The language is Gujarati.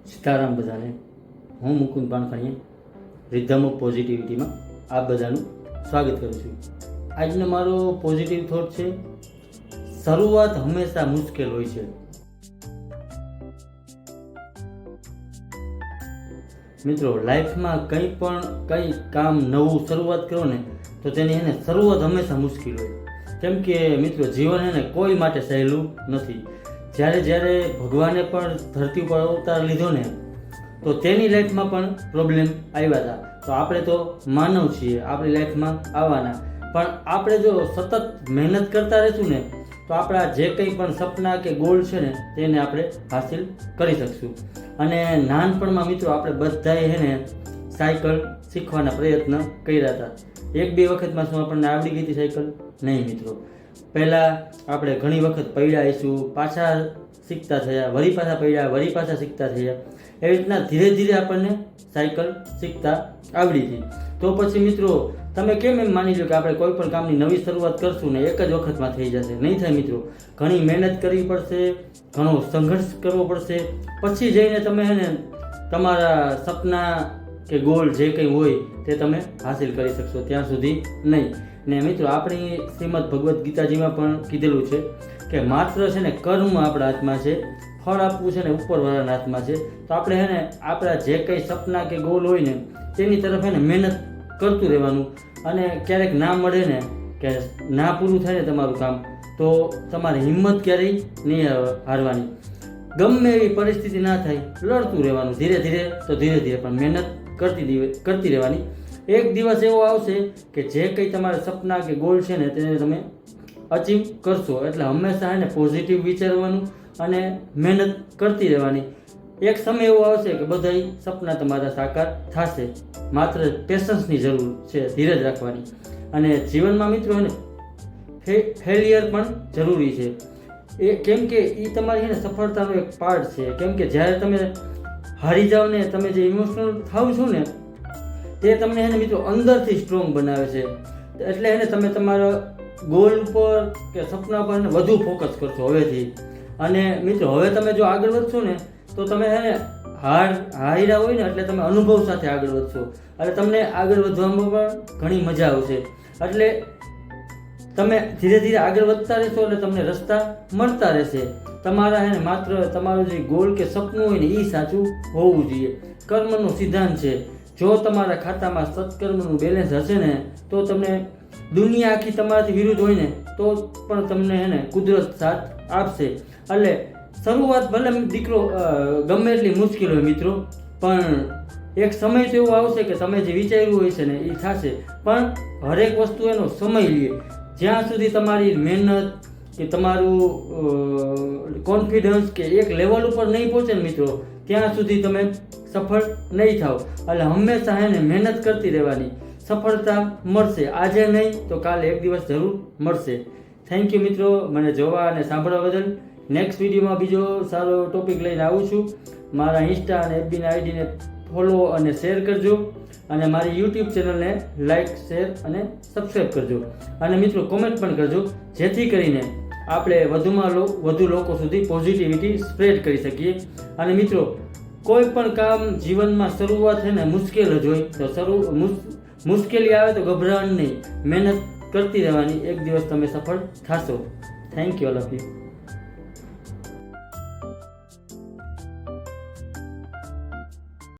સીતારામ બધાને. હું મુકુંદ પાનખણીયા રિધમ ઓફ પોઝિટિવિટીમાં આપ બધાનું સ્વાગત કરું છું. આજનો મારો પોઝિટિવ થોટ છે, શરૂઆત હંમેશા મુશ્કેલ હોય છે. મિત્રો, લાઈફમાં કંઈ કામ નવું શરૂઆત કરો ને તો તેની શરૂઆત હંમેશા મુશ્કેલ હોય. કેમ કે મિત્રો, જીવન કોઈ માટે સહેલું નથી. જ્યારે ભગવાને પણ ધરતી ઉપર અવતાર લીધો ને તો તેની લાઈફમાં પણ પ્રોબ્લેમ આવ્યા હતા. તો આપણે તો માનવ છીએ, આપણી લાઈફમાં આવવાના. પણ આપણે જો સતત મહેનત કરતા રહીશું ને તો આપણા જે કંઈ પણ સપના કે ગોલ છે ને તેને આપણે હાસિલ કરી શકશું. અને નાનપણમાં મિત્રો આપણે બધાએ સાયકલ શીખવાના પ્રયત્ન કર્યા હતા. 1-2 વખતમાં શું આપણને આવડી ગઈ હતી સાયકલ? નહીં મિત્રો. પહેલાં આપણે ઘણી વખત પૈડાઈશું, પાછા શીખતા થયા, વળી પાછા પૈડા, વળી પાછા શીખતા થયા. એવી રીતના ધીરે ધીરે આપણને સાયકલ શીખતા આવડી હતી. તો પછી મિત્રો, તમે કેમ એમ માની લો કે આપણે કોઈ પણ કામની નવી શરૂઆત કરશું ને એક જ વખતમાં થઈ જશે? નહીં થાય મિત્રો. ઘણી મહેનત કરવી પડશે, ઘણો સંઘર્ષ કરવો પડશે, પછી જઈને તમે તમારા સપના કે ગોલ જે કંઈ હોય તે તમે હાસિલ કરી શકશો, ત્યાં સુધી નહીં. ને મિત્રો, આપણી શ્રીમદ ભગવદ્ ગીતાજીમાં પણ કીધેલું છે કે માત્ર કર્મ આપણા હાથમાં છે, ફળ આપવું ઉપરવાળાના હાથમાં છે. તો આપણે આપણા જે કંઈ સપના કે ગોલ હોય ને તેની તરફ મહેનત કરતું રહેવાનું. અને ક્યારેક ના મળે ને કે ના પૂરું થાય ને તમારું કામ, તો તમારી હિંમત ક્યારેય નહીં હારવાની. ગમે એવી પરિસ્થિતિ ના થાય, લડતું રહેવાનું. ધીરે ધીરે પણ મહેનત કરતી રહેવાની. એક દિવસ એવો આવશે કે જે કંઈ તમારા સપના કે ગોલ છે ને તેને તમે અચીવ કરશો. એટલે હંમેશા પોઝિટિવ વિચારવાનું અને મહેનત કરતી રહેવાની. એક સમય એવો આવશે કે બધા સપના તમારા સાકાર થશે. માત્ર પેશન્સની જરૂર છે, ધીરજ રાખવાની. અને જીવનમાં મિત્રો ફેલિયર પણ જરૂરી છે. એ કેમ કે એ તમારી સફળતાનો એક પાર્ટ છે. કેમ કે જ્યારે તમે હારી જાઓ ને, તમે જે ઇમોશનલ થાવ છો ને તે તમને મિત્રો અંદરથી સ્ટ્રોંગ બનાવે છે. એટલે તમે તમારા ગોલ ઉપર કે સપના પર વધુ ફોકસ કરશો હવેથી. અને મિત્રો, હવે તમે જો આગળ વધશો ને તો તમે હાર્યા હોય ને એટલે તમે અનુભવ સાથે આગળ વધશો. એટલે તમને આગળ વધવામાં પણ ઘણી મજા આવશે. એટલે તમે ધીરે ધીરે આગળ વધતા રહેશો એટલે તમને રસ્તા મળતા રહેશે. તમારા માત્ર તમારું જે ગોલ કે સપનું હોય ને એ સાચું હોવું જોઈએ. કર્મનો સિદ્ધાંત છે, જો તમારા ખાતામાં સત્કર્મનું બેલેન્સ હશે ને તો તમને દુનિયા આખી તમારાથી વિરુદ્ધ હોય ને તો પણ તમને કુદરત સાથ આપશે. એટલે શરૂઆત ભલે દીકરો ગમે એટલી મુશ્કેલ હોય મિત્રો, પણ એક સમય તો એવો આવશે કે તમે જે વિચાર્યું હોય છે ને એ થશે. પણ હરેક વસ્તુ એનો સમય લે. જ્યાં સુધી તમારી મહેનત કે તમારું કોન્ફિડન્સ કે એક લેવલ ઉપર નહીં પહોંચે ને મિત્રો, ત્યાં સુધી તમે સફળ નહીં થાવ. એટલે હંમેશા મહેનત કરતી રહેવાની. સફળતા મળશે, આજે નહીં તો કાલે એક દિવસ જરૂર મળશે. થેન્ક યુ મિત્રો, મને જોવા અને સાંભળવા બદલ. નેક્સ્ટ વિડીયોમાં બીજો સારો ટોપિક લઈને આવું છું. મારા ઇન્સ્ટા અને એફબીના આઈડીને ફોલો અને શેર કરજો. અને મારી યુટ્યુબ ચેનલને લાઇક, શેર અને સબસ્ક્રાઈબ કરજો. અને મિત્રો, કોમેન્ટ પણ કરજો, જેથી કરીને આપણે વધુ લોકો સુધી પોઝિટિવિટી સ્પ્રેડ કરી શકીએ. અને મિત્રો, કોઈ પણ કામ જીવનમાં શરૂઆત મુશ્કેલ જ હોય તો મુશ્કેલી આવે તો ગભરાવાનું નહીં, મહેનત કરતી રહેવાની. એક દિવસ તમે સફળ થશો. Thank you all of you.